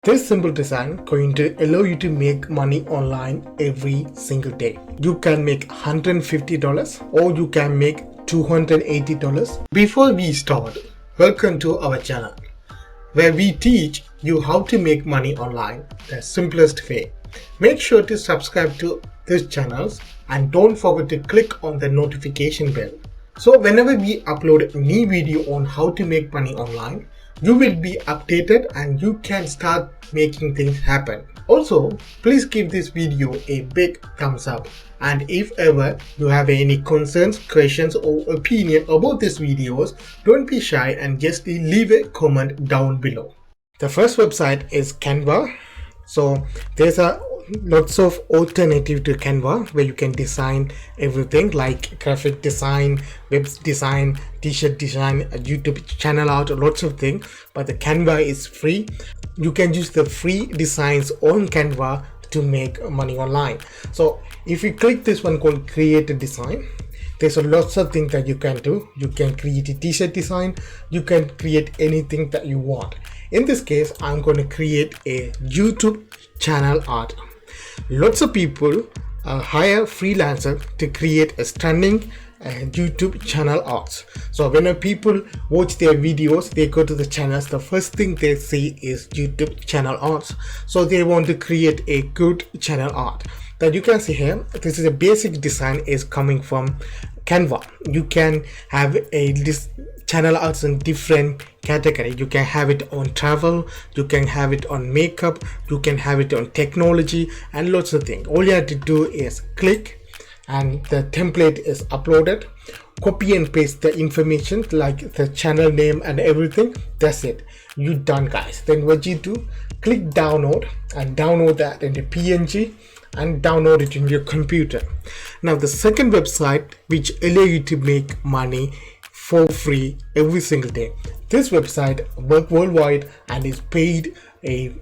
This simple design going to allow you to make money online every single day. You can make $150 or you can make $280. Before we start, welcome to our channel where we teach you how to make money online the simplest way. Make sure to subscribe to this channel and don't forget to click on the notification bell. So whenever we upload a new video on how to make money online, you will be updated and you can start making things happen. Also, please give this video a big thumbs up, and if ever you have any concerns, questions or opinion about these videos, don't be shy and just leave a comment down below. The first website is Canva. So there's lots of alternative to Canva where you can design everything like graphic design, web design, t-shirt design, a YouTube channel art, lots of things. But the Canva is free. You can use the free designs on Canva to make money online. So if you click this one called create a design, there's lots of things that you can do. You can create a t-shirt design, you can create anything that you want. In this case, I'm going to create a YouTube channel art. Lots of people hire freelancer to create a stunning YouTube channel arts. So when people watch their videos, they go to the channels, the first thing they see is YouTube channel arts. So they want to create a good channel art. That you can see here, this is a basic design is coming from Canva. You can have this channel arts in different category. You can have it on travel, you can have it on makeup, you can have it on technology and lots of things. All you have to do is click and the template is uploaded. Copy and paste the information like the channel name and everything. That's it. You done, guys. Then what you do, click download and download that into PNG and download it in your computer. Now the second website which allow you to make money for free every single day. This website works worldwide and is paid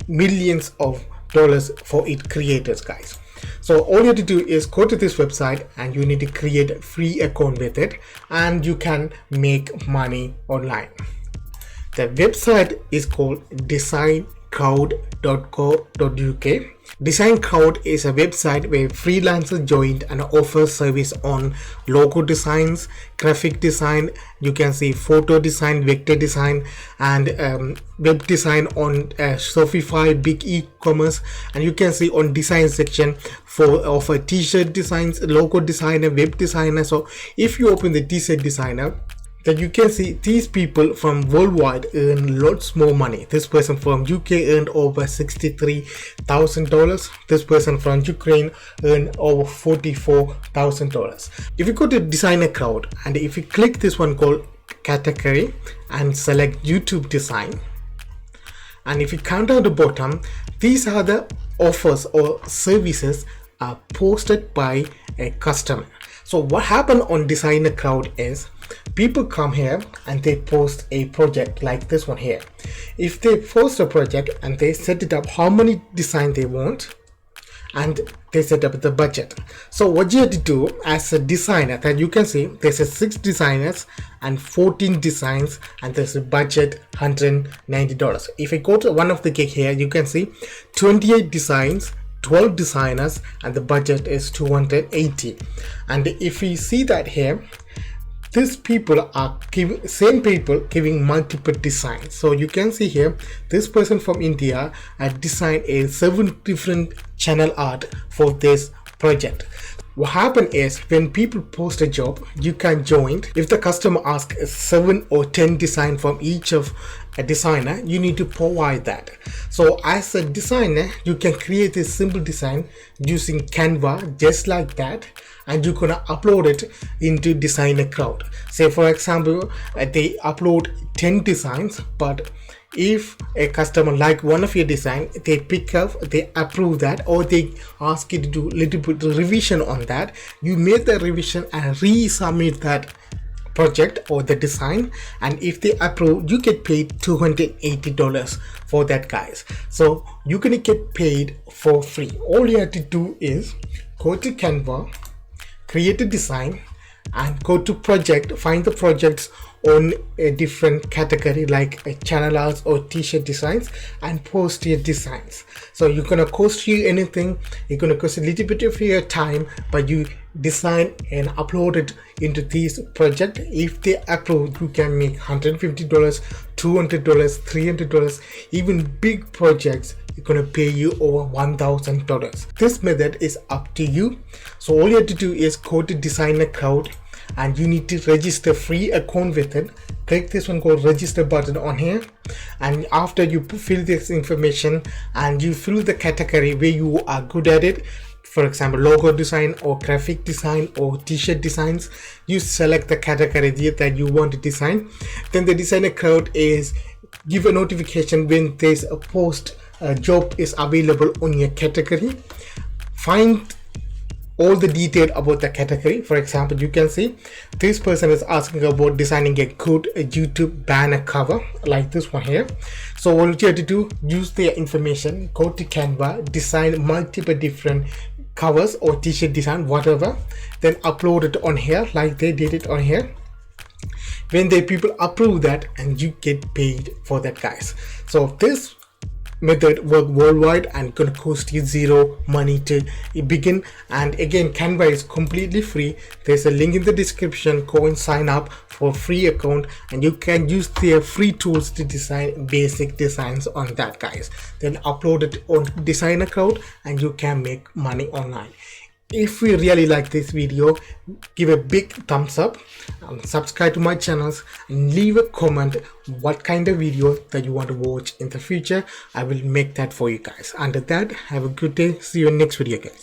millions of dollars for its creators, guys. So all you have to do is go to this website and you need to create a free account with it and you can make money online. The website is called Designcrowd.co.uk. Designcrowd is a website where freelancers join and offer service on logo designs, graphic design, you can see photo design, vector design and web design on Shopify, big e-commerce, and you can see on design section for offer t-shirt designs, logo designer, web designer. So if you open the t-shirt designer, that you can see these people from worldwide earn lots more money. This person from UK earned over $63,000. This person from Ukraine earned over $44,000. If you go to Designcrowd and if you click this one called category and select YouTube design, and if you come down the bottom, these are the offers or services are posted by a customer. So what happened on Designcrowd is people come here and they post a project like this one here. If they post a project and they set it up how many design they want and they set up the budget. So what you have to do as a designer, that you can see there's a 6 designers and 14 designs and there's a budget $190. If I go to one of the gig here, you can see 28 designs, 12 designers and the budget is 280. And if we see that here, these people are same people giving multiple designs. So you can see here this person from India had designed a 7 different channel art for this project. What happened is when people post a job, you can join. If the customer asks 7 or 10 design from each of a designer, you need to provide that. So as a designer, you can create a simple design using Canva just like that, and you're gonna upload it into Designcrowd. Say for example, they upload 10 designs, but if a customer like one of your design, they pick up, they approve that, or they ask you to do a little bit of revision on that, you make the revision and resubmit that project or the design, and if they approve, you get paid $280 for that, guys. So you're gonna get paid for free. All you have to do is go to Canva, create a design and go to project, find the projects on a different category like channel arts or t-shirt designs and post your designs. So you're gonna cost you anything, you're gonna cost a little bit of your time, but you design and upload it into this project. If they upload, you can make $150, $200, $300. Even big projects, it's gonna pay you over $1,000. This method is up to you. So all you have to do is go to Designcrowd and you need to register free account with it. Click this one called register button on here, and after you fill this information and you fill the category where you are good at it, for example logo design or graphic design or t-shirt designs, you select the category that you want to design. Then the Designcrowd is give a notification when there's a post job is available on your category. Find all the detail about the category. For example, you can see this person is asking about designing a good YouTube banner cover like this one here. So all you have to do, use their information, go to Canva, design multiple different covers or t-shirt design, whatever, then upload it on here like they did it on here. When the people approve that, and you get paid for that, guys. So this method work worldwide and gonna cost you zero money to begin. And again, Canva is completely free. There's a link in the description. Go and sign up for a free account and you can use their free tools to design basic designs on that, guys. Then upload it on Designcrowd and you can make money online. If you really like this video, give a big thumbs up and subscribe to my channels and leave a comment what kind of video that you want to watch in the future. I will make that for you guys. Under that, have a good day. See you in next video, guys.